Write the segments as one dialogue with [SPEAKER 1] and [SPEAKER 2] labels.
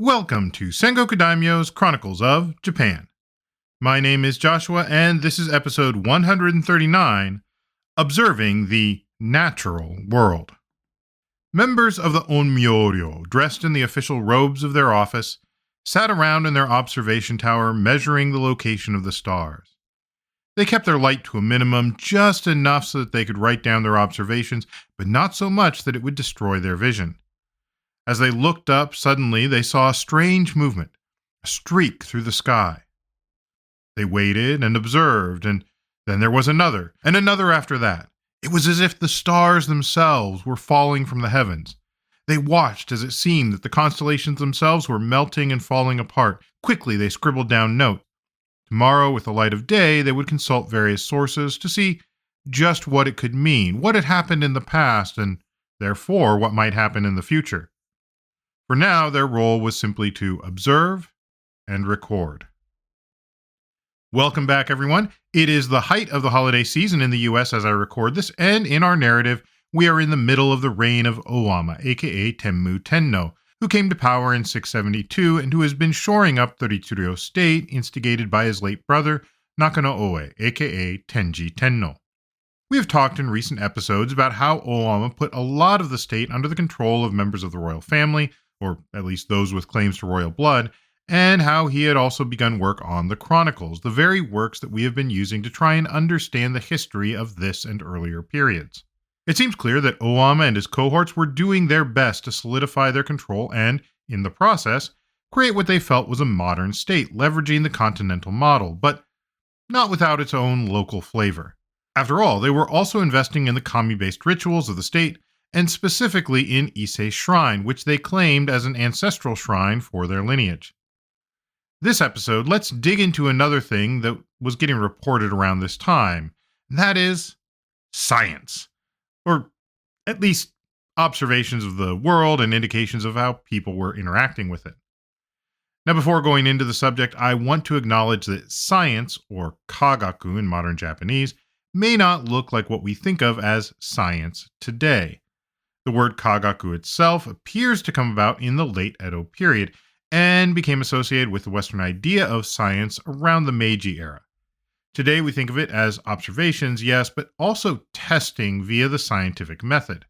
[SPEAKER 1] Welcome to Sengoku Daimyo's Chronicles of Japan. My name is Joshua, and this is episode 139, Observing the Natural World. Members of the Onmyou-ryou, dressed in the official robes of their office, sat around in their observation tower measuring the location of the stars. They kept their light to a minimum, just enough so that they could write down their observations, but not so much that it would destroy their vision. As they looked up, suddenly they saw a strange movement, a streak through the sky. They waited and observed, and then there was another, and another after that. It was as if the stars themselves were falling from the heavens. They watched as it seemed that the constellations themselves were melting and falling apart. Quickly they scribbled down notes. Tomorrow, with the light of day, they would consult various sources to see just what it could mean, what had happened in the past, and therefore what might happen in the future. For now, their role was simply to observe and record. Welcome back, everyone. It is the height of the holiday season in the US as I record this, and in our narrative, we are in the middle of the reign of Oama, aka Tenmu Tenno, who came to power in 672 and who has been shoring up the Ritsuryo state instigated by his late brother, Nakano-Oe, aka Tenji Tenno. We have talked in recent episodes about how Oama put a lot of the state under the control of members of the royal family, or at least those with claims to royal blood, and how he had also begun work on the Chronicles, the very works that we have been using to try and understand the history of this and earlier periods. It seems clear that Oama and his cohorts were doing their best to solidify their control and, in the process, create what they felt was a modern state, leveraging the continental model, but not without its own local flavor. After all, they were also investing in the kami-based rituals of the state, and specifically in Issei's shrine, which they claimed as an ancestral shrine for their lineage. This episode, let's dig into another thing that was getting reported around this time, and that is science. Or at least observations of the world and indications of how people were interacting with it. Now, before going into the subject, I want to acknowledge that science, or kagaku in modern Japanese, may not look like what we think of as science today. The word kagaku itself appears to come about in the late Edo period and became associated with the Western idea of science around the Meiji era. Today we think of it as observations, yes, but also testing via the scientific method.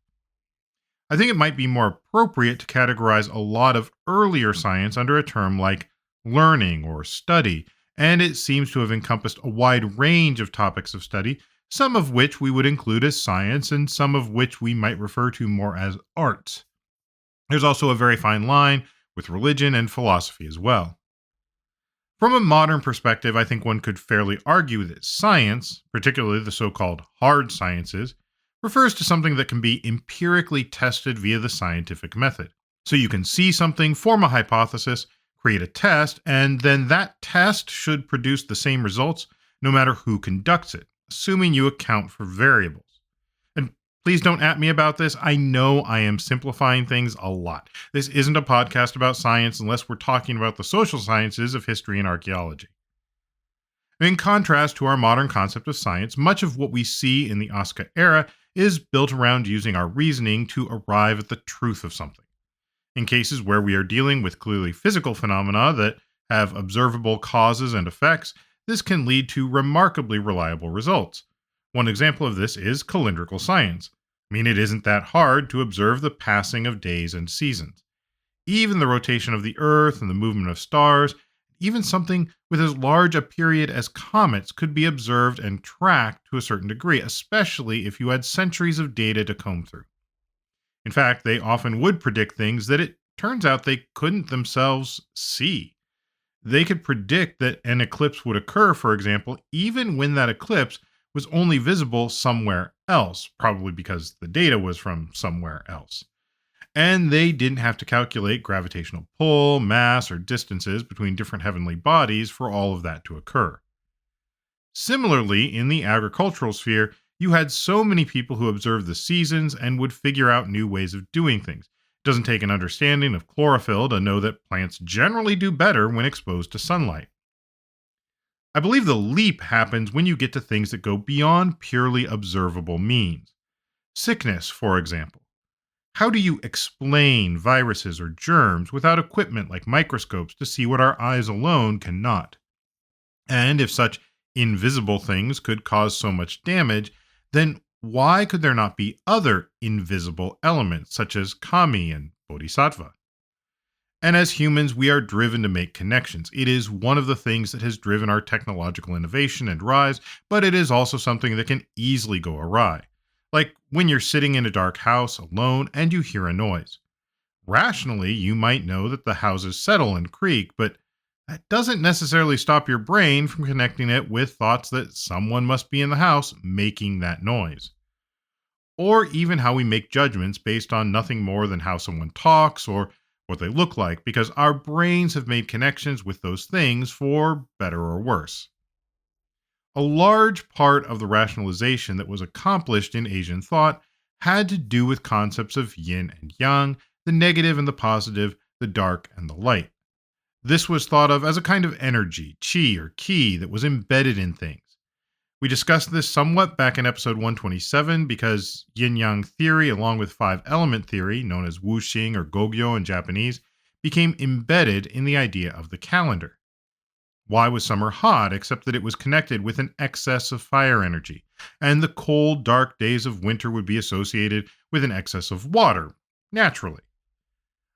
[SPEAKER 1] I think it might be more appropriate to categorize a lot of earlier science under a term like learning or study, and it seems to have encompassed a wide range of topics of study, some of which we would include as science and some of which we might refer to more as arts. There's also a very fine line with religion and philosophy as well. From a modern perspective, I think one could fairly argue that science, particularly the so-called hard sciences, refers to something that can be empirically tested via the scientific method. So you can see something, form a hypothesis, create a test, and then that test should produce the same results no matter who conducts it, assuming you account for variables. And please don't at me about this. I know I am simplifying things a lot. This isn't a podcast about science unless we're talking about the social sciences of history and archaeology. In contrast to our modern concept of science, much of what we see in the Asuka era is built around using our reasoning to arrive at the truth of something. In cases where we are dealing with clearly physical phenomena that have observable causes and effects, this can lead to remarkably reliable results. One example of this is calendrical science. I mean, it isn't that hard to observe the passing of days and seasons. Even the rotation of the Earth and the movement of stars, even something with as large a period as comets could be observed and tracked to a certain degree, especially if you had centuries of data to comb through. In fact, they often would predict things that it turns out they couldn't themselves see. They could predict that an eclipse would occur, for example, even when that eclipse was only visible somewhere else, probably because the data was from somewhere else. And they didn't have to calculate gravitational pull, mass, or distances between different heavenly bodies for all of that to occur. Similarly, in the agricultural sphere, you had so many people who observed the seasons and would figure out new ways of doing things. It doesn't take an understanding of chlorophyll to know that plants generally do better when exposed to sunlight. I believe the leap happens when you get to things that go beyond purely observable means. Sickness, for example. How do you explain viruses or germs without equipment like microscopes to see what our eyes alone cannot? And if such invisible things could cause so much damage, then why could there not be other invisible elements such as kami and bodhisattva? And as humans, we are driven to make connections. It is one of the things that has driven our technological innovation and rise, but it is also something that can easily go awry. Like when you're sitting in a dark house alone and you hear a noise. Rationally, you might know that the houses settle and creak, but that doesn't necessarily stop your brain from connecting it with thoughts that someone must be in the house making that noise. Or even how we make judgments based on nothing more than how someone talks or what they look like, because our brains have made connections with those things for better or worse. A large part of the rationalization that was accomplished in Asian thought had to do with concepts of yin and yang, the negative and the positive, the dark and the light. This was thought of as a kind of energy, chi or ki, that was embedded in things. We discussed this somewhat back in episode 127 because yin yang theory, along with five element theory, known as wuxing or gogyo in Japanese, became embedded in the idea of the calendar. Why was summer hot except that it was connected with an excess of fire energy? And the cold, dark days of winter would be associated with an excess of water, naturally.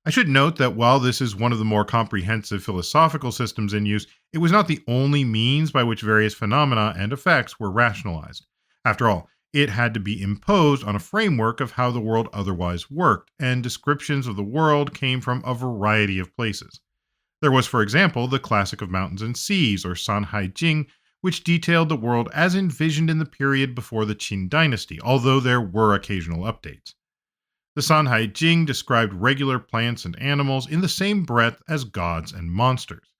[SPEAKER 1] I should note that while this is one of the more comprehensive philosophical systems in use, it was not the only means by which various phenomena and effects were rationalized. After all, it had to be imposed on a framework of how the world otherwise worked, and descriptions of the world came from a variety of places. There was, for example, the classic of mountains and seas, or Sanhaijing, which detailed the world as envisioned in the period before the Qin dynasty, although there were occasional updates. The Sanhaijing described regular plants and animals in the same breath as gods and monsters.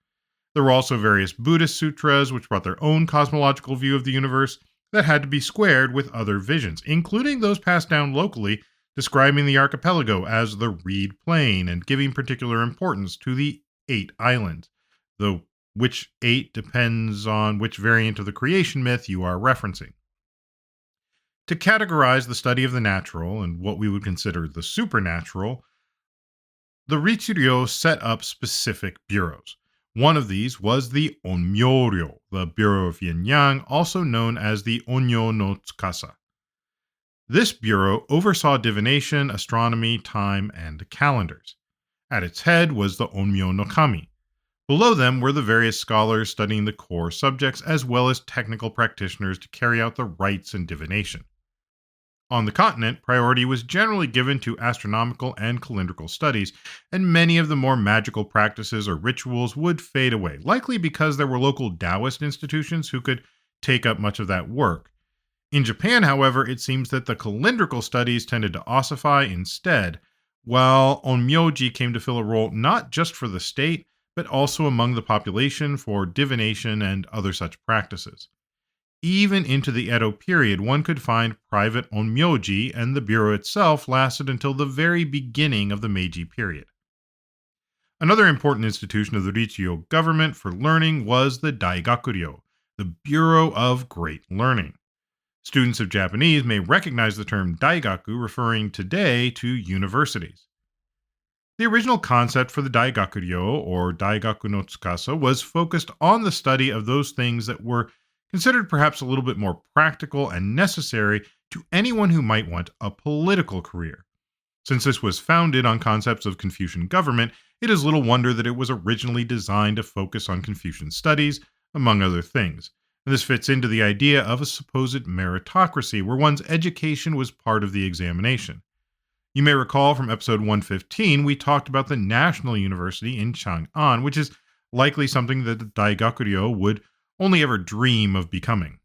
[SPEAKER 1] There were also various Buddhist sutras which brought their own cosmological view of the universe that had to be squared with other visions, including those passed down locally, describing the archipelago as the Reed Plain and giving particular importance to the 8 islands, though which 8 depends on which variant of the creation myth you are referencing. To categorize the study of the natural and what we would consider the supernatural, the Ritsuryo set up specific bureaus. One of these was the Onmyou-ryou, the Bureau of Yin Yang, also known as the Onyo no Tsukasa. This bureau oversaw divination, astronomy, time, and calendars. At its head was the Onmyo no Kami. Below them were the various scholars studying the core subjects, as well as technical practitioners to carry out the rites and divination. On the continent, priority was generally given to astronomical and calendrical studies, and many of the more magical practices or rituals would fade away, likely because there were local Taoist institutions who could take up much of that work. In Japan, however, it seems that the calendrical studies tended to ossify instead, while Onmyoji came to fill a role not just for the state, but also among the population for divination and other such practices. Even into the Edo period, one could find private onmyoji, and the bureau itself lasted until the very beginning of the Meiji period. Another important institution of the Ritsuryo government for learning was the Daigakuryo, the Bureau of Great Learning. Students of Japanese may recognize the term Daigaku, referring today to universities. The original concept for the Daigakuryo, or Daigaku no Tsukasa, was focused on the study of those things that were considered perhaps a little bit more practical and necessary to anyone who might want a political career. Since this was founded on concepts of Confucian government, it is little wonder that it was originally designed to focus on Confucian studies, among other things. And this fits into the idea of a supposed meritocracy, where one's education was part of the examination. You may recall from episode 115, we talked about the National University in Chang'an, which is likely something that the Daigakuryo would only ever dream of becoming.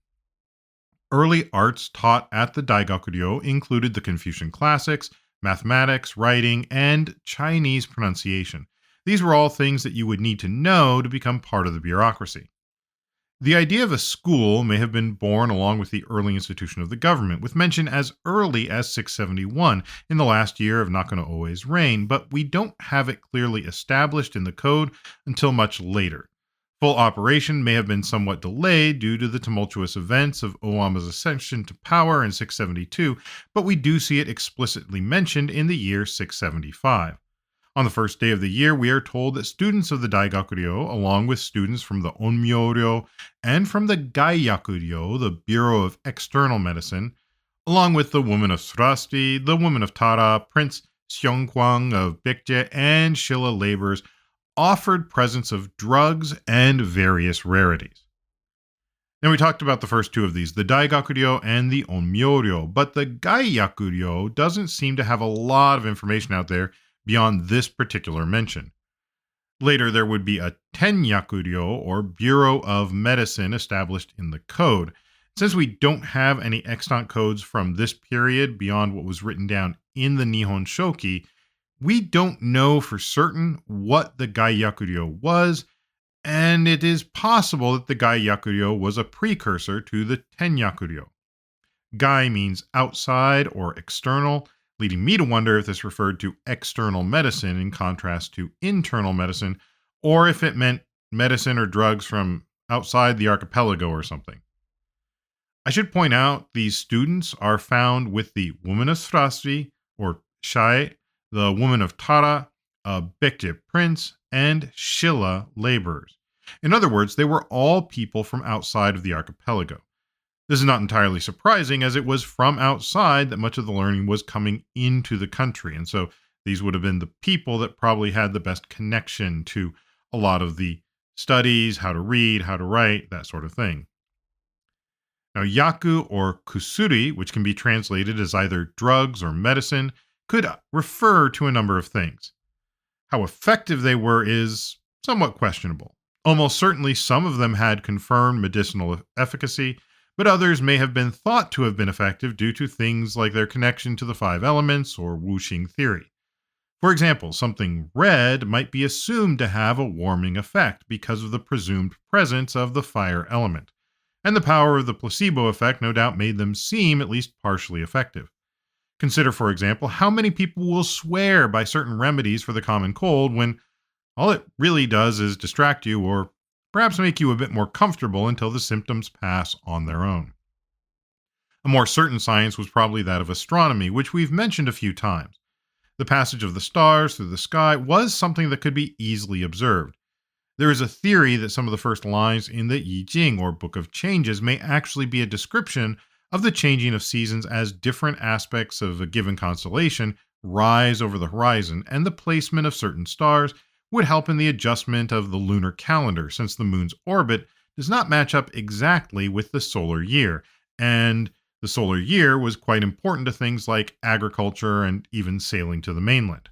[SPEAKER 1] Early arts taught at the Daigakuryo included the Confucian classics, mathematics, writing, and Chinese pronunciation. These were all things that you would need to know to become part of the bureaucracy. The idea of a school may have been born along with the early institution of the government, with mention as early as 671 in the last year of Nakano-Oe's reign, but we don't have it clearly established in the code until much later. Full operation may have been somewhat delayed due to the tumultuous events of Owama's ascension to power in 672, but we do see it explicitly mentioned in the year 675. On the first day of the year, we are told that students of the Daigakuryo, along with students from the Onmyou-ryou and from the Gaiyakuryo, the Bureau of External Medicine, along with the woman of Surasti, the woman of Tara, Prince Xiongguang of Baekje, and Shilla laborers, offered presents of drugs and various rarities. Now, we talked about the first two of these, the Daigakuryo and the Onmyou-ryou, but the Gaiyakuryo doesn't seem to have a lot of information out there beyond this particular mention. Later, there would be a Tenyakuryo, or Bureau of Medicine, established in the code. Since we don't have any extant codes from this period beyond what was written down in the Nihon Shoki, we don't know for certain what the Gaiyakuryo was, and it is possible that the Gaiyakuryo was a precursor to the Tenyakuryo. Gai means outside or external, leading me to wonder if this referred to external medicine in contrast to internal medicine, or if it meant medicine or drugs from outside the archipelago or something. I should point out these students are found with the woman of Srasri, or Shai, the woman of Tara, a Baekje prince, and Shilla laborers. In other words, they were all people from outside of the archipelago. This is not entirely surprising, as it was from outside that much of the learning was coming into the country, and so these would have been the people that probably had the best connection to a lot of the studies, how to read, how to write, that sort of thing. Now, yaku or kusuri, which can be translated as either drugs or medicine, could refer to a number of things. How effective they were is somewhat questionable. Almost certainly some of them had confirmed medicinal efficacy, but others may have been thought to have been effective due to things like their connection to the five elements or wuxing theory. For example, something red might be assumed to have a warming effect because of the presumed presence of the fire element, and the power of the placebo effect no doubt made them seem at least partially effective. Consider, for example, how many people will swear by certain remedies for the common cold when all it really does is distract you or perhaps make you a bit more comfortable until the symptoms pass on their own. A more certain science was probably that of astronomy, which we've mentioned a few times. The passage of the stars through the sky was something that could be easily observed. There is a theory that some of the first lines in the I Ching, or Book of Changes, may actually be a description of the changing of seasons as different aspects of a given constellation rise over the horizon, and the placement of certain stars would help in the adjustment of the lunar calendar, since the moon's orbit does not match up exactly with the solar year, and the solar year was quite important to things like agriculture and even sailing to the mainland.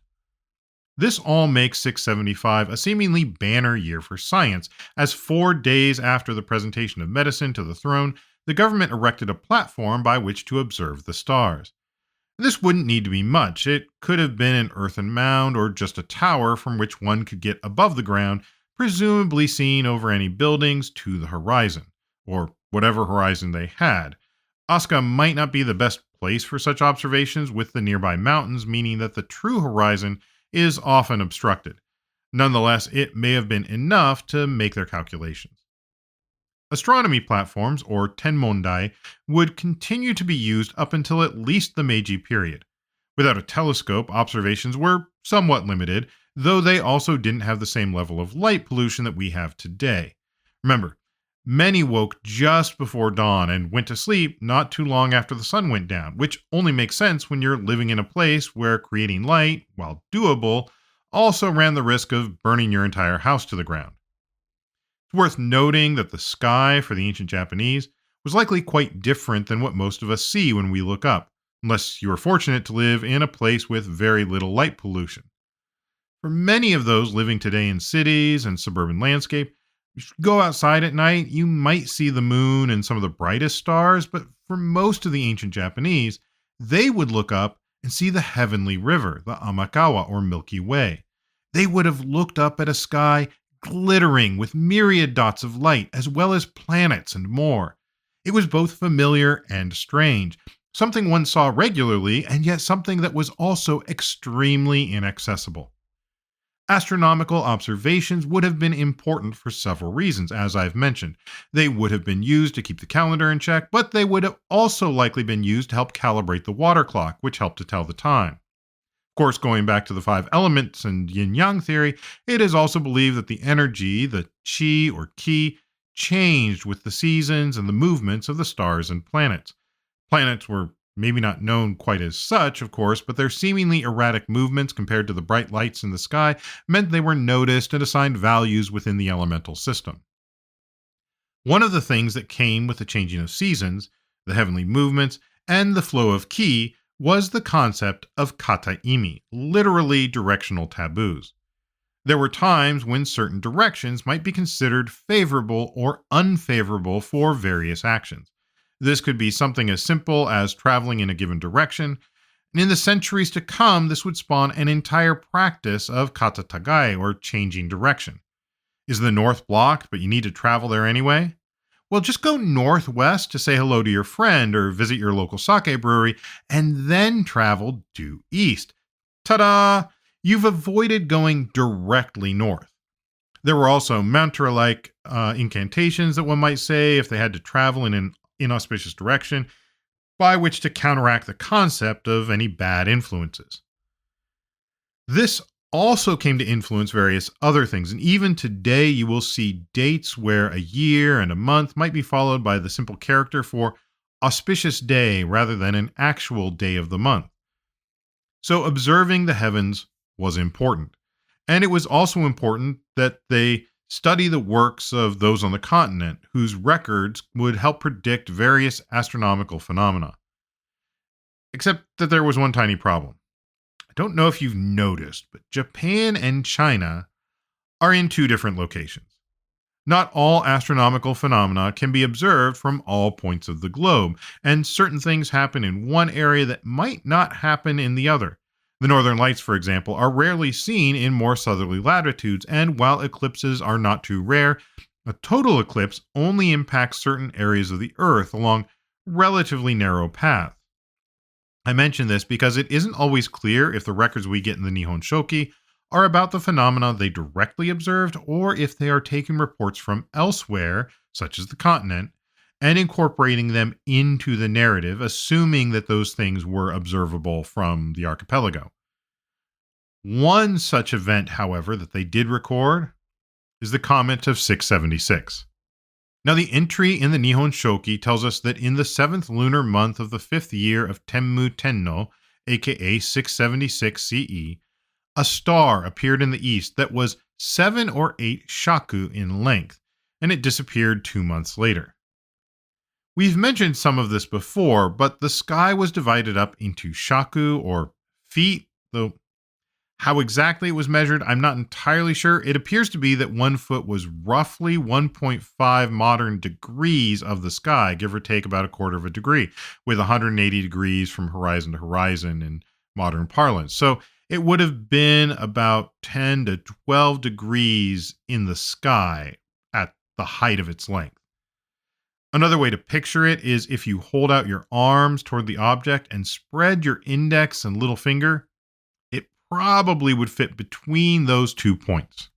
[SPEAKER 1] This all makes 675 a seemingly banner year for science, as 4 days after the presentation of medicine to the throne, the government erected a platform by which to observe the stars. This wouldn't need to be much. It could have been an earthen mound or just a tower from which one could get above the ground, presumably seen over any buildings to the horizon, or whatever horizon they had. Asuka might not be the best place for such observations, with the nearby mountains meaning that the true horizon is often obstructed. Nonetheless, it may have been enough to make their calculations. Astronomy platforms, or tenmondai, would continue to be used up until at least the Meiji period. Without a telescope, observations were somewhat limited, though they also didn't have the same level of light pollution that we have today. Remember, many woke just before dawn and went to sleep not too long after the sun went down, which only makes sense when you're living in a place where creating light, while doable, also ran the risk of burning your entire house to the ground. It's worth noting that the sky for the ancient Japanese was likely quite different than what most of us see when we look up, unless you are fortunate to live in a place with very little light pollution. For many of those living today in cities and suburban landscape, if you go outside at night, you might see the moon and some of the brightest stars, but for most of the ancient Japanese, they would look up and see the heavenly river, the Amakawa or Milky Way. They would have looked up at a sky glittering with myriad dots of light, as well as planets and more. It was both familiar and strange, something one saw regularly, and yet something that was also extremely inaccessible. Astronomical observations would have been important for several reasons, as I've mentioned. They would have been used to keep the calendar in check, but they would have also likely been used to help calibrate the water clock, which helped to tell the time. Of course, going back to the five elements and yin yang theory, it is also believed that the energy, the qi or ki, changed with the seasons and the movements of the stars and planets. Planets were maybe not known quite as such, of course, but their seemingly erratic movements compared to the bright lights in the sky meant they were noticed and assigned values within the elemental system. One of the things that came with the changing of seasons, the heavenly movements, and the flow of ki was the concept of kata-imi, literally directional taboos. There were times when certain directions might be considered favorable or unfavorable for various actions. This could be something as simple as traveling in a given direction, and in the centuries to come, this would spawn an entire practice of kata tagai, or changing direction. Is the north blocked, but you need to travel there anyway? Well, just go northwest to say hello to your friend or visit your local sake brewery, and then travel due east. Ta-da! You've avoided going directly north. There were also mantra-like incantations that one might say if they had to travel in an inauspicious direction, by which to counteract the concept of any bad influences. This also came to influence various other things, and even today you will see dates where a year and a month might be followed by the simple character for auspicious day rather than an actual day of the month. So observing the heavens was important, and it was also important that they study the works of those on the continent whose records would help predict various astronomical phenomena. Except that there was one tiny problem. I don't know if you've noticed, but Japan and China are in two different locations. Not all astronomical phenomena can be observed from all points of the globe, and certain things happen in one area that might not happen in the other. The northern lights, for example, are rarely seen in more southerly latitudes, and while eclipses are not too rare, a total eclipse only impacts certain areas of the Earth along relatively narrow paths. I mention this because it isn't always clear if the records we get in the Nihon Shoki are about the phenomena they directly observed, or if they are taking reports from elsewhere, such as the continent, and incorporating them into the narrative, assuming that those things were observable from the archipelago. One such event, however, that they did record is the comet of 676. Now, the entry in the Nihon Shoki tells us that in the 7th lunar month of the 5th year of Tenmu Tenno, aka 676 CE, a star appeared in the east that was 7 or 8 shaku in length, and it disappeared 2 months later. We've mentioned some of this before, but the sky was divided up into shaku, or feet, though how exactly it was measured, I'm not entirely sure. It appears to be that 1 foot was roughly 1.5 modern degrees of the sky, give or take about a quarter of a degree, with 180 degrees from horizon to horizon in modern parlance. So it would have been about 10 to 12 degrees in the sky at the height of its length. Another way to picture it is if you hold out your arms toward the object and spread your index and little finger, it probably would fit between those 2 points.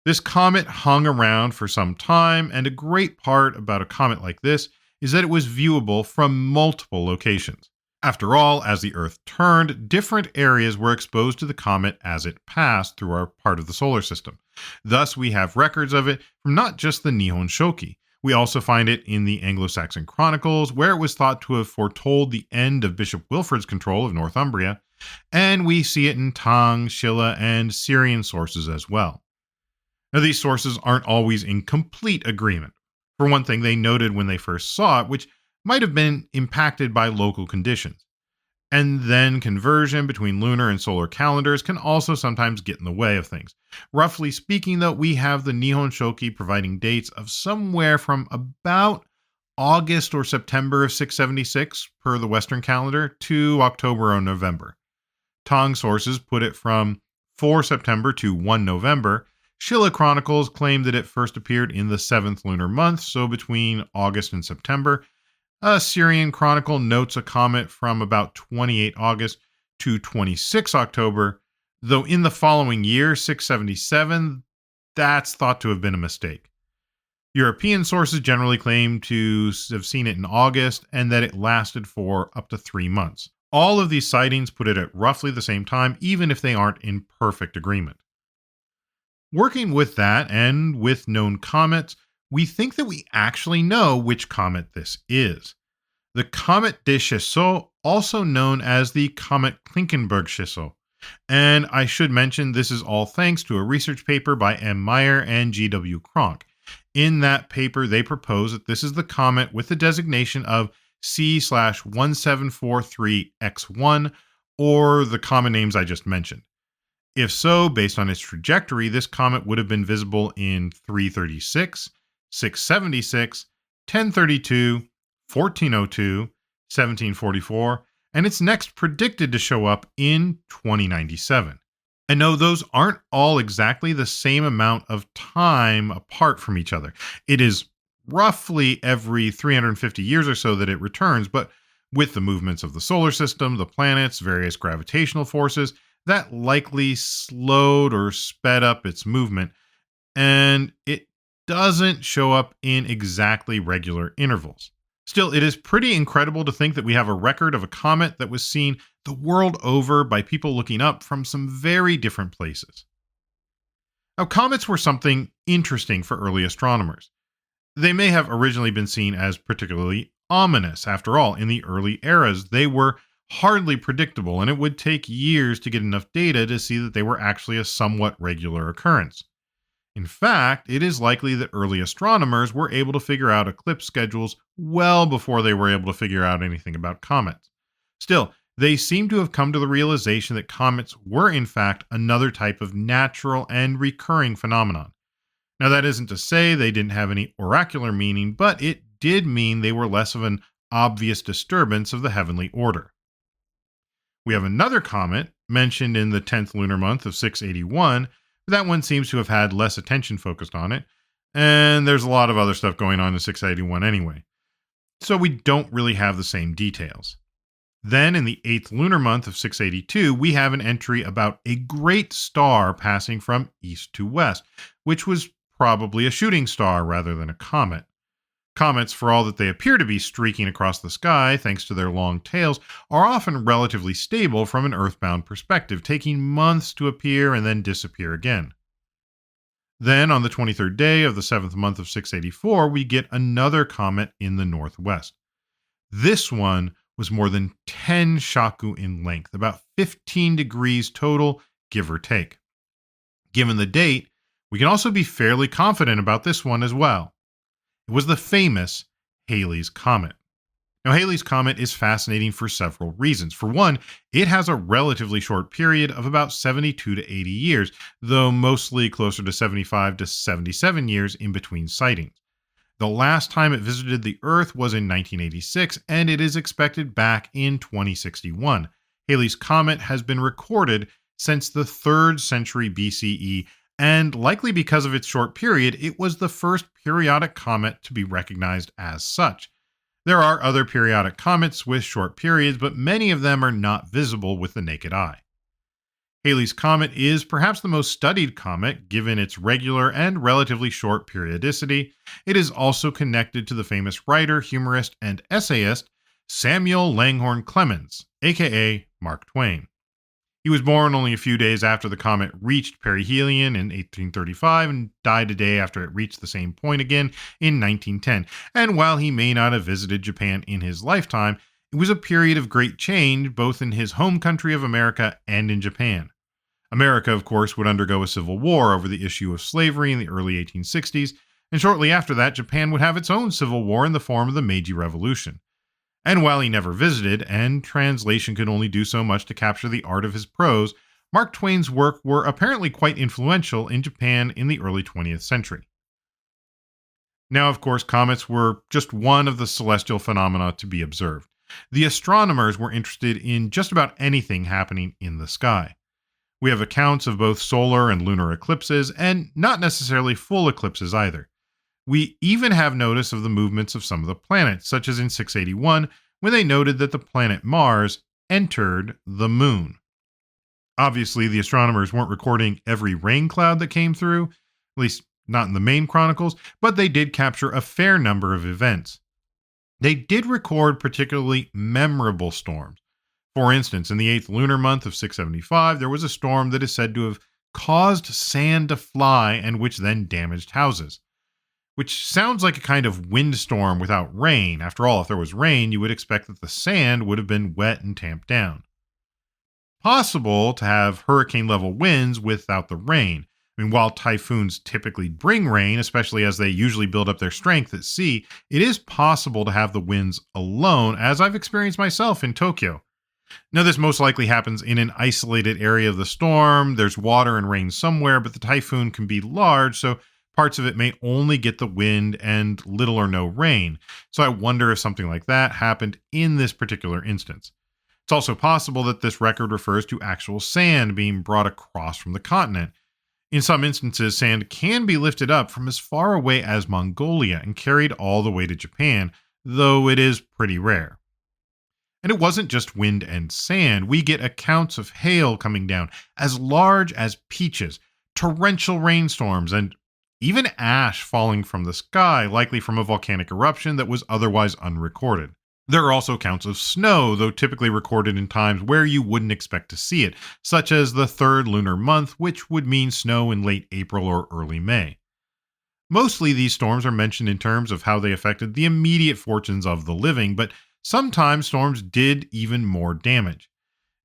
[SPEAKER 1] This comet hung around for some time, and a great part about a comet like this is that it was viewable from multiple locations. After all, as the Earth turned, different areas were exposed to the comet as it passed through our part of the solar system. Thus, we have records of it from not just the Nihon Shoki. We also find it in the Anglo-Saxon Chronicles, where it was thought to have foretold the end of Bishop Wilfrid's control of Northumbria, and we see it in Tang, Shilla, and Syrian sources as well. Now, these sources aren't always in complete agreement. For one thing, they noted when they first saw it, which might have been impacted by local conditions. And then conversion between lunar and solar calendars can also sometimes get in the way of things. Roughly speaking, though, we have the Nihon Shoki providing dates of somewhere from about August or September of 676 per the Western calendar to October or November. Tang sources put it from 4 September to 1 November. Shilla Chronicles claim that it first appeared in the 7th lunar month, so between August and September. A Syrian Chronicle notes a comet from about 28 August to 26 October, though in the following year, 677, that's thought to have been a mistake. European sources generally claim to have seen it in August and that it lasted for up to 3 months. All of these sightings put it at roughly the same time, even if they aren't in perfect agreement. Working with that and with known comets, we think that we actually know which comet this is. The Comet de Chiasson, also known as the Comet Klinkenberg-Chiasson. And I should mention this is all thanks to a research paper by M. Meyer and G.W. Cronk. In that paper, they propose that this is the comet with the designation of C/1743X1, or the common names I just mentioned. If so, based on its trajectory, this comet would have been visible in 336, 676, 1032, 1402, 1744, and it's next predicted to show up in 2097. And no, those aren't all exactly the same amount of time apart from each other. It is roughly every 350 years or so that it returns, but with the movements of the solar system, the planets, various gravitational forces, that likely slowed or sped up its movement, and it doesn't show up in exactly regular intervals. Still, it is pretty incredible to think that we have a record of a comet that was seen the world over by people looking up from some very different places. Now, comets were something interesting for early astronomers. They may have originally been seen as particularly ominous. After all, in the early eras, they were hardly predictable, and it would take years to get enough data to see that they were actually a somewhat regular occurrence. In fact, it is likely that early astronomers were able to figure out eclipse schedules well before they were able to figure out anything about comets. Still, they seem to have come to the realization that comets were in fact another type of natural and recurring phenomenon. Now, that isn't to say they didn't have any oracular meaning, but it did mean they were less of an obvious disturbance of the heavenly order. We have another comet mentioned in the 10th lunar month of 681. That one seems to have had less attention focused on it, and there's a lot of other stuff going on in 681 anyway. So we don't really have the same details. Then, in the 8th lunar month of 682, we have an entry about a great star passing from east to west, which was probably a shooting star rather than a comet. Comets, for all that they appear to be streaking across the sky thanks to their long tails, are often relatively stable from an earthbound perspective, taking months to appear and then disappear again. Then, on the 23rd day of the 7th month of 684, we get another comet in the northwest. This one was more than 10 shaku in length, about 15 degrees total, give or take. Given the date, we can also be fairly confident about this one as well. It was the famous Halley's Comet. Now, Halley's Comet is fascinating for several reasons. For one, it has a relatively short period of about 72 to 80 years, though mostly closer to 75 to 77 years in between sightings. The last time it visited the Earth was in 1986, and it is expected back in 2061. Halley's Comet has been recorded since the 3rd century BCE, and likely because of its short period, it was the first periodic comet to be recognized as such. There are other periodic comets with short periods, but many of them are not visible with the naked eye. Halley's Comet is perhaps the most studied comet, given its regular and relatively short periodicity. It is also connected to the famous writer, humorist, and essayist Samuel Langhorne Clemens, aka Mark Twain. He was born only a few days after the comet reached perihelion in 1835 and died a day after it reached the same point again in 1910. And while he may not have visited Japan in his lifetime, it was a period of great change both in his home country of America and in Japan. America, of course, would undergo a civil war over the issue of slavery in the early 1860s, and shortly after that, Japan would have its own civil war in the form of the Meiji Revolution. And while he never visited, and translation could only do so much to capture the art of his prose, Mark Twain's work were apparently quite influential in Japan in the early 20th century. Now, of course, comets were just one of the celestial phenomena to be observed. The astronomers were interested in just about anything happening in the sky. We have accounts of both solar and lunar eclipses, and not necessarily full eclipses either. We even have notice of the movements of some of the planets, such as in 681, when they noted that the planet Mars entered the moon. Obviously, the astronomers weren't recording every rain cloud that came through, at least not in the main chronicles, but they did capture a fair number of events. They did record particularly memorable storms. For instance, in the 8th lunar month of 675, there was a storm that is said to have caused sand to fly and which then damaged houses. Which sounds like a kind of windstorm without rain. After all, if there was rain, you would expect that the sand would have been wet and tamped down. Possible to have hurricane level winds without the rain. I mean, while typhoons typically bring rain, especially as they usually build up their strength at sea, it is possible to have the winds alone, as I've experienced myself in Tokyo. Now, this most likely happens in an isolated area of the storm. There's water and rain somewhere, but the typhoon can be large, so parts of it may only get the wind and little or no rain. So I wonder if something like that happened in this particular instance. It's also possible that this record refers to actual sand being brought across from the continent. In some instances, sand can be lifted up from as far away as Mongolia and carried all the way to Japan, though it is pretty rare. And it wasn't just wind and sand. We get accounts of hail coming down as large as peaches, torrential rainstorms, and even ash falling from the sky, likely from a volcanic eruption that was otherwise unrecorded. There are also accounts of snow, though typically recorded in times where you wouldn't expect to see it, such as the 3rd lunar month, which would mean snow in late April or early May. Mostly these storms are mentioned in terms of how they affected the immediate fortunes of the living, but sometimes storms did even more damage.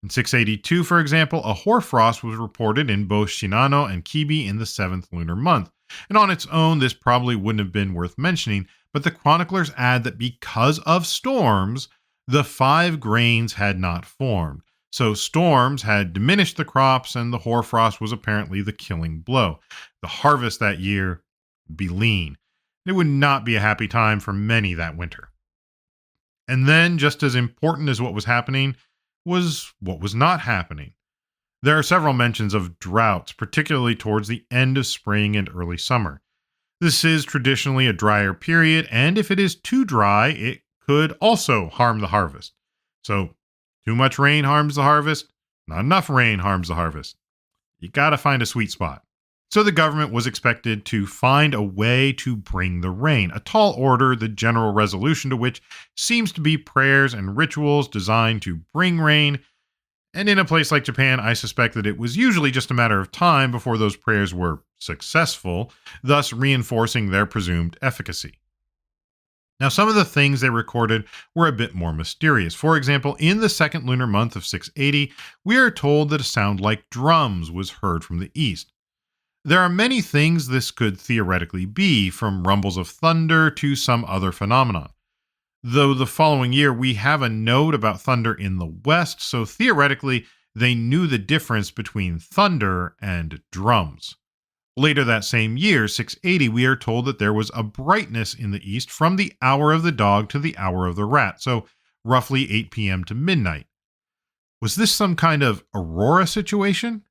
[SPEAKER 1] In 682, for example, a hoarfrost was reported in both Shinano and Kibi in the 7th lunar month. And on its own, this probably wouldn't have been worth mentioning, but the chroniclers add that because of storms, the 5 grains had not formed. So storms had diminished the crops, and the hoarfrost was apparently the killing blow. The harvest that year would be lean. It would not be a happy time for many that winter. And then, just as important as what was happening, was what was not happening. There are several mentions of droughts, particularly towards the end of spring and early summer. This is traditionally a drier period, and if it is too dry, it could also harm the harvest. So, too much rain harms the harvest, not enough rain harms the harvest. You gotta find a sweet spot. So the government was expected to find a way to bring the rain, a tall order, the general resolution to which seems to be prayers and rituals designed to bring rain. And in a place like Japan, I suspect that it was usually just a matter of time before those prayers were successful, thus reinforcing their presumed efficacy. Now, some of the things they recorded were a bit more mysterious. For example, in the 2nd lunar month of 680, we are told that a sound like drums was heard from the east. There are many things this could theoretically be, from rumbles of thunder to some other phenomenon. Though the following year we have a note about thunder in the west, so theoretically they knew the difference between thunder and drums. Later that same year, 680, we are told that there was a brightness in the east from the hour of the dog to the hour of the rat, so roughly 8 p.m. to midnight. Was this some kind of aurora situation?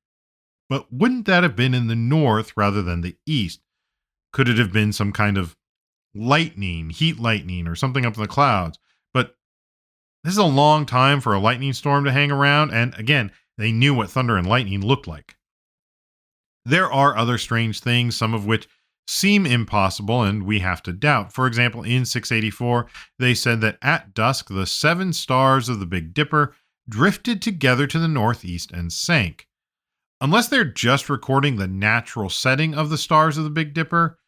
[SPEAKER 1] But wouldn't that have been in the north rather than the east? Could it have been some kind of lightning, heat lightning, or something up in the clouds? But this is a long time for a lightning storm to hang around, and again, they knew what thunder and lightning looked like. There are other strange things, some of which seem impossible and we have to doubt. For example, in 684, they said that at dusk, the 7 stars of the Big Dipper drifted together to the northeast and sank. Unless they're just recording the natural setting of the stars of the Big Dipper,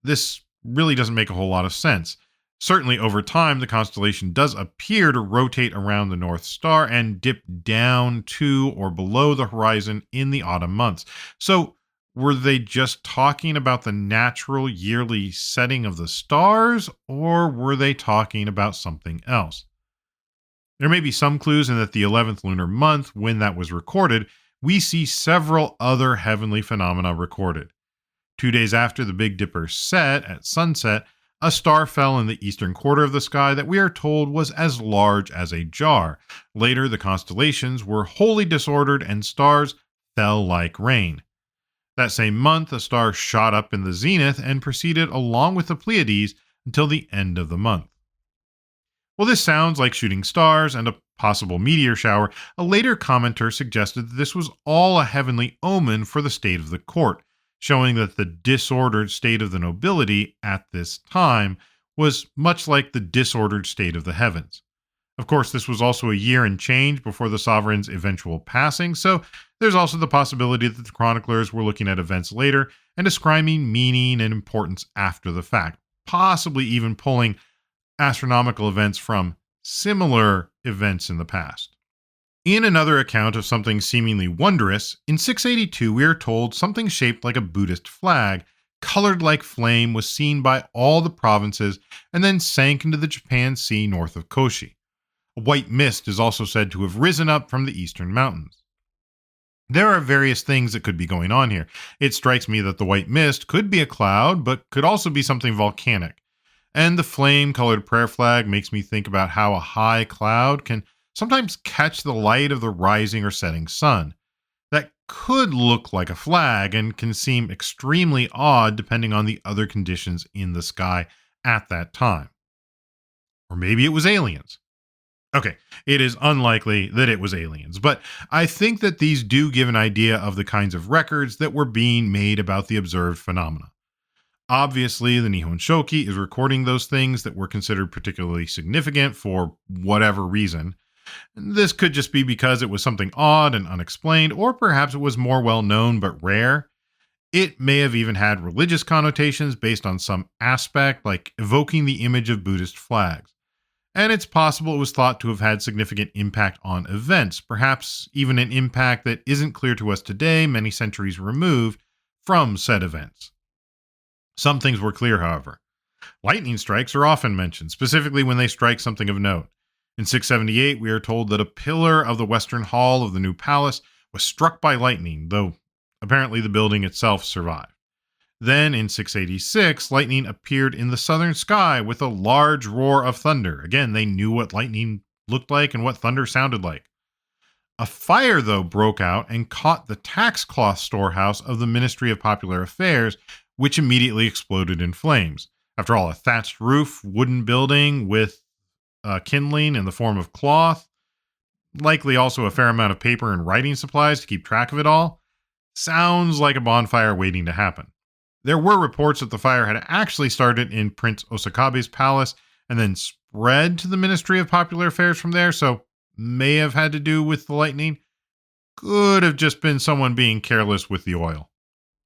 [SPEAKER 1] this really doesn't make a whole lot of sense. Certainly, over time, the constellation does appear to rotate around the North Star and dip down to or below the horizon in the autumn months. So, were they just talking about the natural yearly setting of the stars, or were they talking about something else? There may be some clues in that the 11th lunar month, when that was recorded, we see several other heavenly phenomena recorded. 2 days after the Big Dipper set at sunset, a star fell in the eastern quarter of the sky that we are told was as large as a jar. Later, the constellations were wholly disordered and stars fell like rain. That same month, a star shot up in the zenith and proceeded along with the Pleiades until the end of the month. While this sounds like shooting stars and a possible meteor shower, a later commenter suggested that this was all a heavenly omen for the state of the court, showing that the disordered state of the nobility at this time was much like the disordered state of the heavens. Of course, this was also a year and change before the sovereign's eventual passing, so there's also the possibility that the chroniclers were looking at events later and ascribing meaning and importance after the fact, possibly even pulling astronomical events from similar events in the past. In another account of something seemingly wondrous, in 682 we are told something shaped like a Buddhist flag, colored like flame, was seen by all the provinces and then sank into the Japan Sea north of Koshi. A white mist is also said to have risen up from the eastern mountains. There are various things that could be going on here. It strikes me that the white mist could be a cloud, but could also be something volcanic. And the flame-colored prayer flag makes me think about how a high cloud can sometimes catch the light of the rising or setting sun. That could look like a flag and can seem extremely odd depending on the other conditions in the sky at that time. Or maybe it was aliens. Okay, it is unlikely that it was aliens, but I think that these do give an idea of the kinds of records that were being made about the observed phenomena. Obviously, the Nihon Shoki is recording those things that were considered particularly significant for whatever reason. This could just be because it was something odd and unexplained, or perhaps it was more well known but rare. It may have even had religious connotations based on some aspect, like evoking the image of Buddhist flags. And it's possible it was thought to have had significant impact on events, perhaps even an impact that isn't clear to us today, many centuries removed from said events. Some things were clear, however. Lightning strikes are often mentioned, specifically when they strike something of note. In 678, we are told that a pillar of the western hall of the new palace was struck by lightning, though apparently the building itself survived. Then, in 686, lightning appeared in the southern sky with a large roar of thunder. Again, they knew what lightning looked like and what thunder sounded like. A fire, though, broke out and caught the tax cloth storehouse of the Ministry of Popular Affairs, which immediately exploded in flames. After all, a thatched roof, wooden building with kindling in the form of cloth, likely also a fair amount of paper and writing supplies to keep track of it all, sounds like a bonfire waiting to happen. There were reports that the fire had actually started in Prince Osakabe's palace and then spread to the Ministry of Popular Affairs from there, so may have had to do with the lightning. Could have just been someone being careless with the oil.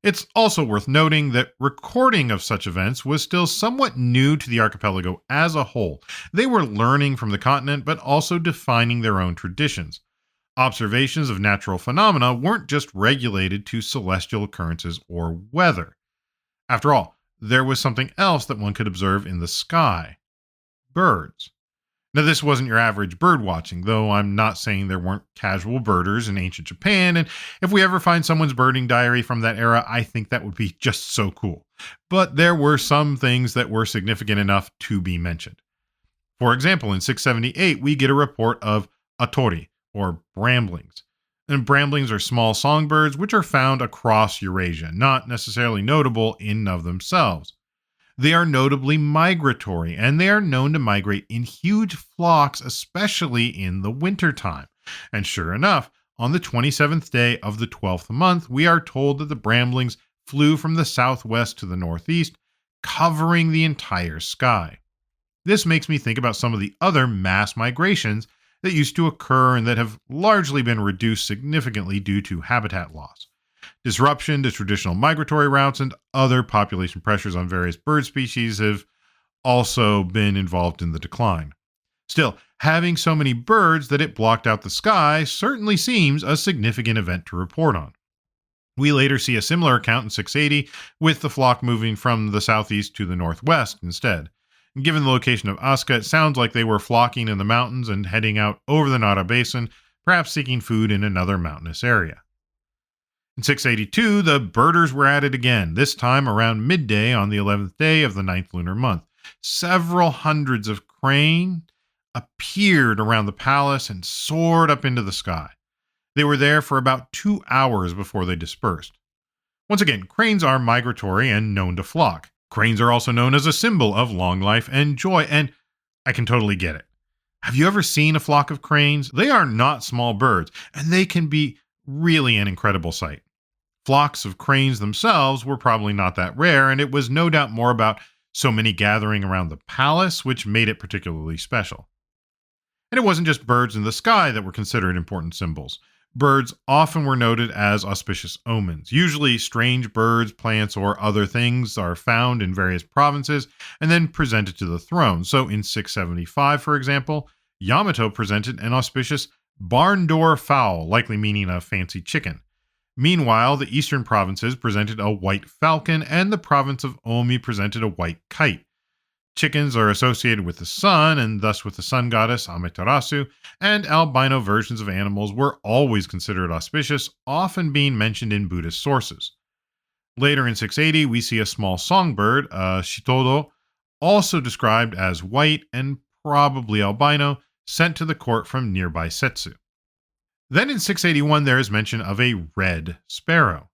[SPEAKER 1] It's also worth noting that recording of such events was still somewhat new to the archipelago as a whole. They were learning from the continent, but also defining their own traditions. Observations of natural phenomena weren't just regulated to celestial occurrences or weather. After all, there was something else that one could observe in the sky: birds. Now, this wasn't your average bird watching, though I'm not saying there weren't casual birders in ancient Japan, and if we ever find someone's birding diary from that era, I think that would be just so cool. But there were some things that were significant enough to be mentioned. For example, in 678, we get a report of atori, or bramblings. And bramblings are small songbirds which are found across Eurasia, not necessarily notable in and of themselves. They are notably migratory, and they are known to migrate in huge flocks, especially in the wintertime. And sure enough, on the 27th day of the 12th month, we are told that the bramblings flew from the southwest to the northeast, covering the entire sky. This makes me think about some of the other mass migrations that used to occur and that have largely been reduced significantly due to habitat loss, disruption to traditional migratory routes, and other population pressures on various bird species have also been involved in the decline. Still, having so many birds that it blocked out the sky certainly seems a significant event to report on. We later see a similar account in 680, with the flock moving from the southeast to the northwest instead. Given the location of Asuka, it sounds like they were flocking in the mountains and heading out over the Nara Basin, perhaps seeking food in another mountainous area. In 682, the birders were added again, this time around midday on the 11th day of the 9th lunar month. Several hundreds of crane appeared around the palace and soared up into the sky. They were there for about 2 hours before they dispersed. Once again, cranes are migratory and known to flock. Cranes are also known as a symbol of long life and joy, and I can totally get it. Have you ever seen a flock of cranes? They are not small birds, and they can be really an incredible sight. Flocks of cranes themselves were probably not that rare, and it was no doubt more about so many gathering around the palace, which made it particularly special. And it wasn't just birds in the sky that were considered important symbols. Birds often were noted as auspicious omens. Usually, strange birds, plants, or other things are found in various provinces and then presented to the throne. So in 675, for example, Yamato presented an auspicious barn door fowl, likely meaning a fancy chicken. Meanwhile, the eastern provinces presented a white falcon, and the province of Omi presented a white kite. Chickens are associated with the sun, and thus with the sun goddess Amaterasu, and albino versions of animals were always considered auspicious, often being mentioned in Buddhist sources. Later in 680, we see a small songbird, shitodo, also described as white and probably albino, sent to the court from nearby Setsu. Then in 681, there is mention of a red sparrow.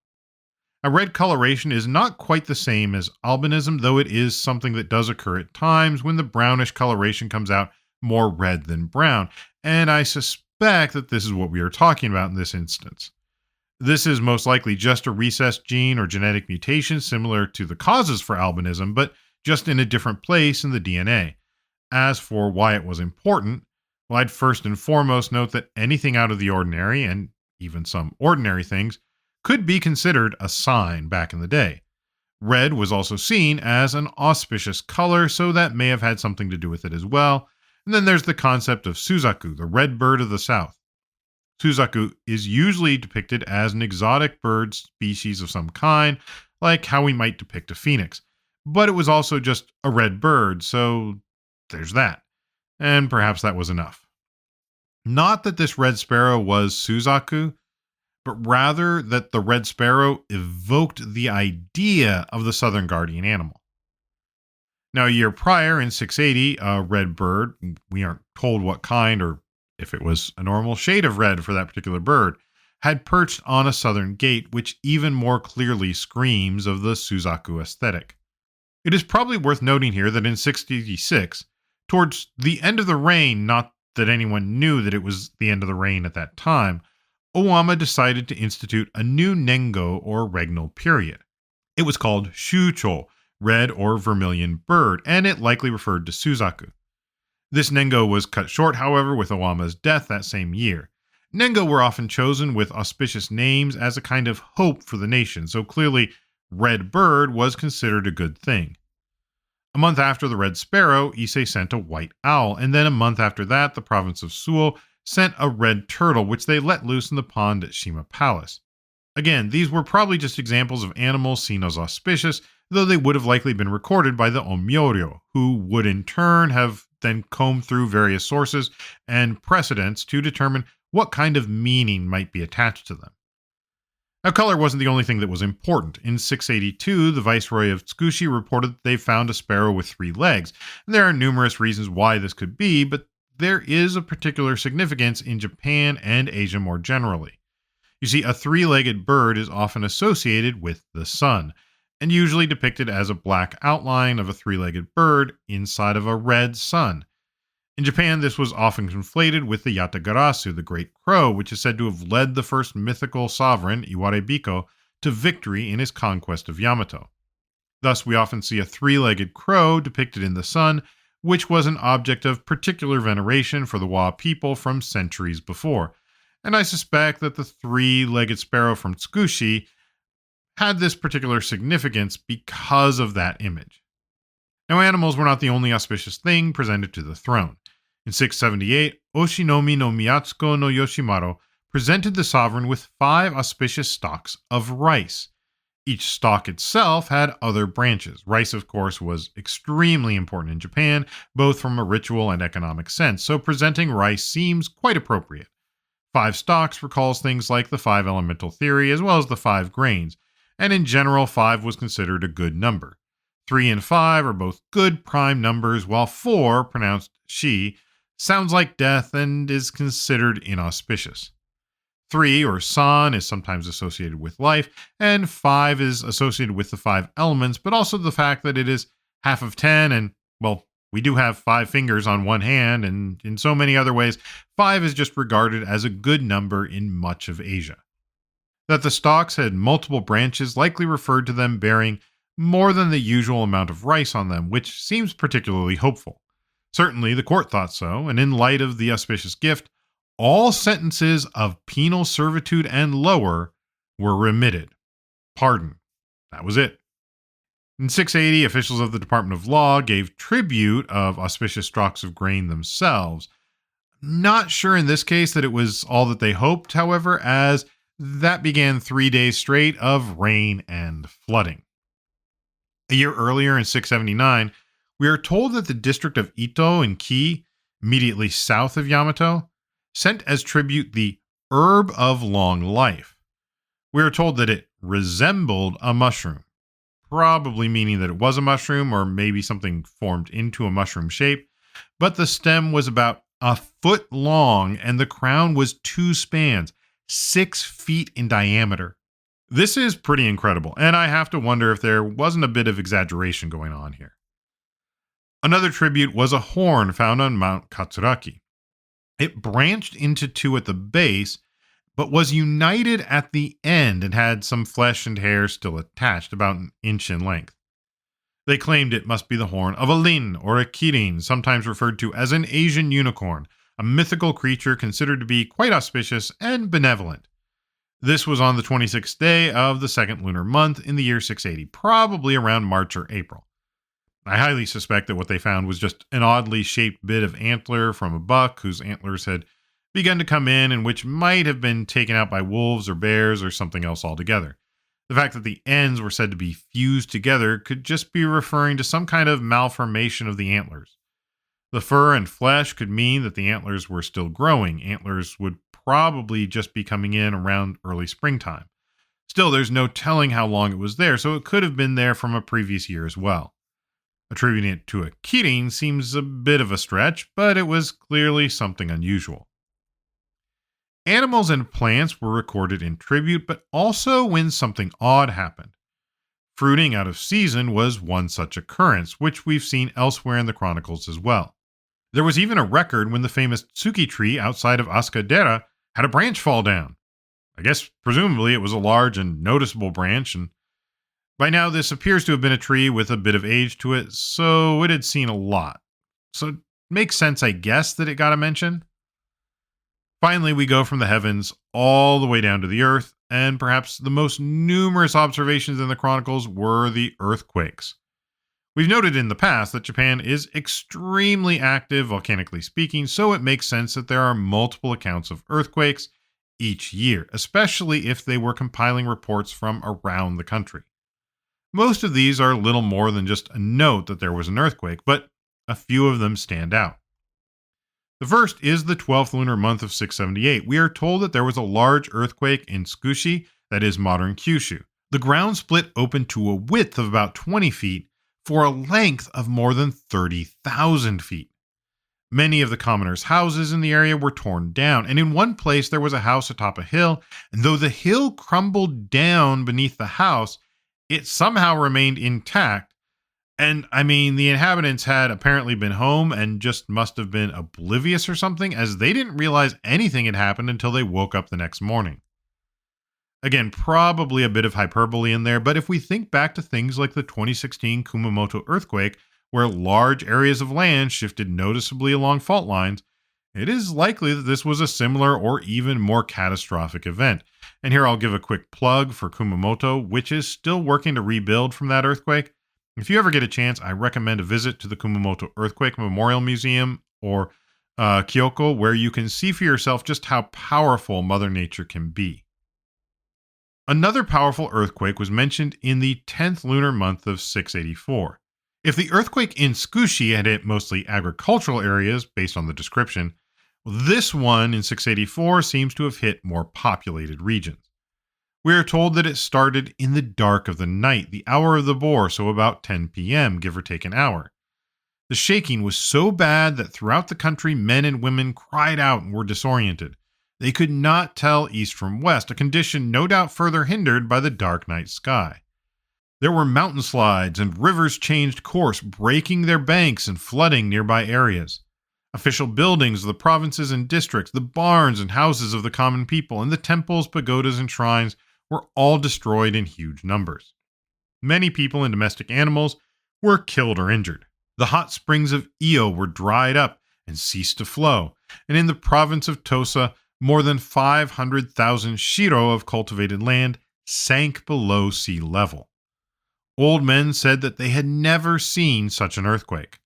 [SPEAKER 1] A red coloration is not quite the same as albinism, though it is something that does occur at times when the brownish coloration comes out more red than brown, and I suspect that this is what we are talking about in this instance. This is most likely just a recessed gene or genetic mutation similar to the causes for albinism, but just in a different place in the DNA. As for why it was important, well, I'd first and foremost note that anything out of the ordinary, and even some ordinary things, could be considered a sign back in the day. Red was also seen as an auspicious color, so that may have had something to do with it as well. And then there's the concept of Suzaku, the red bird of the south. Suzaku is usually depicted as an exotic bird species of some kind, like how we might depict a phoenix. But it was also just a red bird, so there's that. And perhaps that was enough. Not that this red sparrow was Suzaku, but rather that the red sparrow evoked the idea of the southern guardian animal. Now, a year prior, in 680, a red bird, we aren't told what kind or if it was a normal shade of red for that particular bird, had perched on a southern gate, which even more clearly screams of the Suzaku aesthetic. It is probably worth noting here that in 686, towards the end of the reign, not that anyone knew that it was the end of the reign at that time, Owama decided to institute a new Nengo or regnal period. It was called Shucho, red or vermilion bird, and it likely referred to Suzaku. This Nengo was cut short, however, with Owama's death that same year. Nengo were often chosen with auspicious names as a kind of hope for the nation, so clearly red bird was considered a good thing. A month after the red sparrow, Ise sent a white owl, and then a month after that, the province of Suo sent a red turtle, which they let loose in the pond at Shima Palace. Again, these were probably just examples of animals seen as auspicious, though they would have likely been recorded by the Onmyou-ryou, who would in turn have then combed through various sources and precedents to determine what kind of meaning might be attached to them. Now, color wasn't the only thing that was important. In 682, the Viceroy of Tsukushi reported that they found a sparrow with 3 legs. And there are numerous reasons why this could be, but there is a particular significance in Japan and Asia more generally. You see, a 3-legged bird is often associated with the sun, and usually depicted as a black outline of a 3-legged bird inside of a red sun. In Japan, this was often conflated with the Yatagarasu, the Great Crow, which is said to have led the first mythical sovereign, Iwarebiko, to victory in his conquest of Yamato. Thus, we often see a 3-legged crow depicted in the sun, which was an object of particular veneration for the Wa people from centuries before. And I suspect that the 3-legged sparrow from Tsukushi had this particular significance because of that image. Now, animals were not the only auspicious thing presented to the throne. In 678, Oshinomi no Miyatsuko no Yoshimaru presented the sovereign with 5 auspicious stalks of rice. Each stalk itself had other branches. Rice, of course, was extremely important in Japan, both from a ritual and economic sense, so presenting rice seems quite appropriate. 5 stalks recalls things like the 5 elemental theory as well as the 5 grains, and in general, 5 was considered a good number. 3 and 5 are both good prime numbers, while 4, pronounced shi, sounds like death and is considered inauspicious. 3, or san, is sometimes associated with life, and 5 is associated with the 5 elements, but also the fact that it is half of 10 and, well, We do have 5 fingers on one hand, and in so many other ways, 5 is just regarded as a good number in much of Asia. That the stalks had multiple branches likely referred to them bearing more than the usual amount of rice on them, which seems particularly hopeful. Certainly, the court thought so, and in light of the auspicious gift, all sentences of penal servitude and lower were remitted. Pardon. That was it. In 680, officials of the Department of Law gave tribute of auspicious stalks of grain themselves. Not sure in this case that it was all that they hoped, however, as that began 3 days straight of rain and flooding. A year earlier in 679, we are told that the district of Ito in Ki, immediately south of Yamato, sent as tribute the herb of long life. We are told that it resembled a mushroom, probably meaning that it was a mushroom or maybe something formed into a mushroom shape, but the stem was about a foot long and the crown was 2 spans, 6 feet in diameter. This is pretty incredible, and I have to wonder if there wasn't a bit of exaggeration going on here. Another tribute was a horn found on Mount Katsuraki. It branched into 2 at the base, but was united at the end and had some flesh and hair still attached, about an inch in length. They claimed it must be the horn of a lin or a kirin, sometimes referred to as an Asian unicorn, a mythical creature considered to be quite auspicious and benevolent. This was on the 26th day of the second lunar month in the year 680, probably around March or April. I highly suspect that what they found was just an oddly shaped bit of antler from a buck whose antlers had begun to come in and which might have been taken out by wolves or bears or something else altogether. The fact that the ends were said to be fused together could just be referring to some kind of malformation of the antlers. The fur and flesh could mean that the antlers were still growing. Antlers would probably just be coming in around early springtime. Still, there's no telling how long it was there, so it could have been there from a previous year as well. Attributing it to a kirin seems a bit of a stretch, but it was clearly something unusual. Animals and plants were recorded in tribute, but also when something odd happened. Fruiting out of season was one such occurrence, which we've seen elsewhere in the Chronicles as well. There was even a record when the famous tsuki tree outside of Asukadera had a branch fall down. I guess presumably it was a large and noticeable branch, and by now this appears to have been a tree with a bit of age to it, so it had seen a lot. So it makes sense, I guess, that it got a mention. Finally, we go from the heavens all the way down to the earth, and perhaps the most numerous observations in the Chronicles were the earthquakes. We've noted in the past that Japan is extremely active, volcanically speaking, so it makes sense that there are multiple accounts of earthquakes each year, especially if they were compiling reports from around the country. Most of these are little more than just a note that there was an earthquake, but a few of them stand out. The first is the 12th lunar month of 678. We are told that there was a large earthquake in Tsukushi, that is modern Kyushu. The ground split open to a width of about 20 feet for a length of more than 30,000 feet. Many of the commoners' houses in the area were torn down, and in one place there was a house atop a hill, and though the hill crumbled down beneath the house, it somehow remained intact. And the inhabitants had apparently been home and just must have been oblivious or something, as they didn't realize anything had happened until they woke up the next morning. Again, probably a bit of hyperbole in there, but if we think back to things like the 2016 Kumamoto earthquake, where large areas of land shifted noticeably along fault lines, it is likely that this was a similar or even more catastrophic event. And here I'll give a quick plug for Kumamoto, which is still working to rebuild from that earthquake. If you ever get a chance, I recommend a visit to the Kumamoto Earthquake Memorial Museum or Kyoko, where you can see for yourself just how powerful Mother Nature can be. Another powerful earthquake was mentioned in the 10th lunar month of 684. If the earthquake in Tsukushi had hit mostly agricultural areas, based on the description, this one in 684 seems to have hit more populated regions. We are told that it started in the dark of the night, the hour of the boar, so about 10 p.m., give or take an hour. The shaking was so bad that throughout the country, men and women cried out and were disoriented. They could not tell east from west, a condition no doubt further hindered by the dark night sky. There were mountain slides and rivers changed course, breaking their banks and flooding nearby areas. Official buildings of the provinces and districts, the barns and houses of the common people, and the temples, pagodas, and shrines were all destroyed in huge numbers. Many people and domestic animals were killed or injured. The hot springs of Iyo were dried up and ceased to flow, and in the province of Tosa, more than 500,000 shiro of cultivated land sank below sea level. Old men said that they had never seen such an earthquake.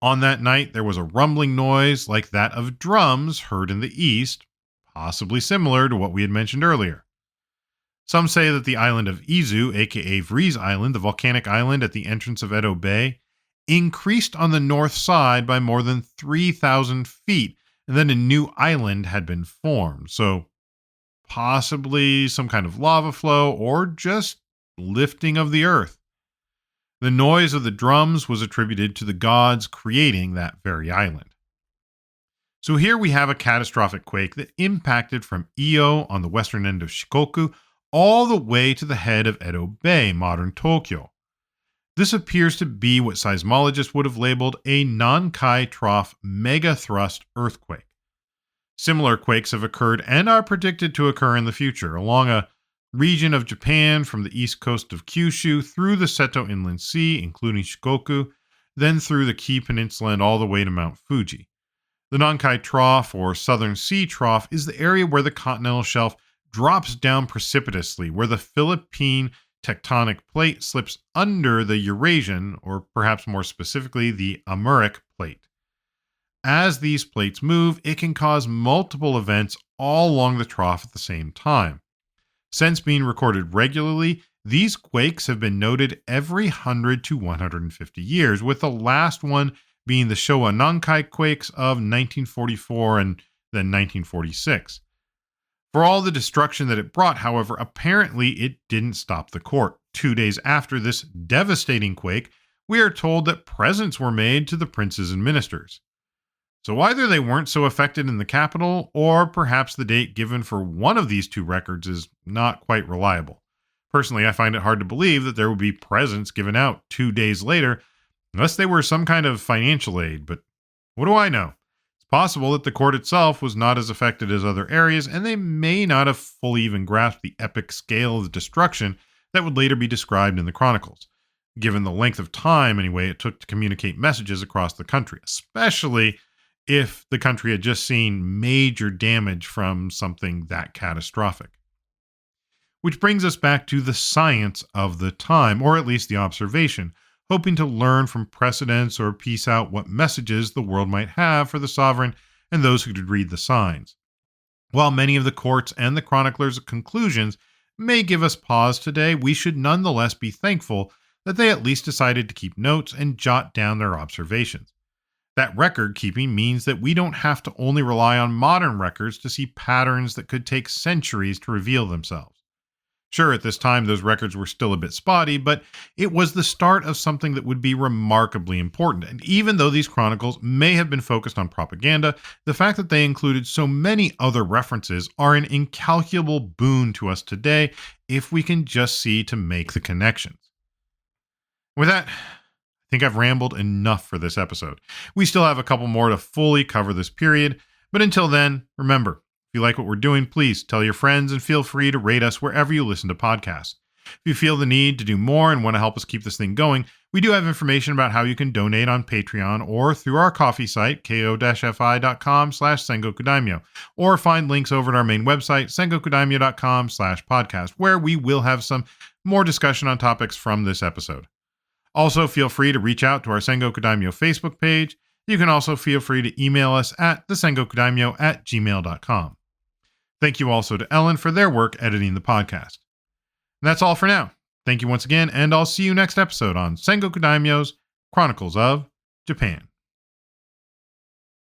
[SPEAKER 1] On that night, there was a rumbling noise like that of drums heard in the east, possibly similar to what we had mentioned earlier. Some say that the island of Izu, aka Vries Island, the volcanic island at the entrance of Edo Bay, increased on the north side by more than 3,000 feet, and then a new island had been formed. So possibly some kind of lava flow or just lifting of the earth. The noise of the drums was attributed to the gods creating that very island. So here we have a catastrophic quake that impacted from Iyo on the western end of Shikoku all the way to the head of Edo Bay, modern Tokyo. This appears to be what seismologists would have labeled a Nankai Trough megathrust earthquake. Similar quakes have occurred and are predicted to occur in the future along a region of Japan from the east coast of Kyushu through the Seto Inland Sea, including Shikoku, then through the Kii Peninsula and all the way to Mount Fuji. The Nankai Trough, or Southern Sea Trough, is the area where the continental shelf drops down precipitously, where the Philippine tectonic plate slips under the Eurasian, or perhaps more specifically, the Amuric plate. As these plates move, it can cause multiple events all along the trough at the same time. Since being recorded regularly, these quakes have been noted every 100 to 150 years, with the last one being the Showa Nankai quakes of 1944 and then 1946. For all the destruction that it brought, however, apparently it didn't stop the court. 2 days after this devastating quake, we are told that presents were made to the princes and ministers. So either they weren't so affected in the capital, or perhaps the date given for one of these two records is not quite reliable. Personally, I find it hard to believe that there would be presents given out 2 days later, unless they were some kind of financial aid, but what do I know? It's possible that the court itself was not as affected as other areas, and they may not have fully even grasped the epic scale of the destruction that would later be described in the Chronicles, given the length of time, anyway, it took to communicate messages across the country, especially if the country had just seen major damage from something that catastrophic. Which brings us back to the science of the time, or at least the observation, hoping to learn from precedents or piece out what messages the world might have for the sovereign and those who could read the signs. While many of the courts and the chroniclers' conclusions may give us pause today, we should nonetheless be thankful that they at least decided to keep notes and jot down their observations. That record keeping means that we don't have to only rely on modern records to see patterns that could take centuries to reveal themselves. Sure, at this time, those records were still a bit spotty, but it was the start of something that would be remarkably important. And even though these chronicles may have been focused on propaganda, the fact that they included so many other references are an incalculable boon to us today if we can just see to make the connections. With that, I think I've rambled enough for this episode. We still have a couple more to fully cover this period, but until then, remember, if you like what we're doing, please tell your friends and feel free to rate us wherever you listen to podcasts. If you feel the need to do more and want to help us keep this thing going, we do have information about how you can donate on Patreon or through our coffee site, ko-fi.com/Sengoku Daimyo, or find links over at our main website, sengokudaimyo.com/podcast, where we will have some more discussion on topics from this episode. Also, feel free to reach out to our Sengoku Daimyo Facebook page. You can also feel free to email us at thesengokudaimyo@gmail.com. Thank you also to Ellen for their work editing the podcast. And that's all for now. Thank you once again, and I'll see you next episode on Sengoku Daimyo's Chronicles of Japan.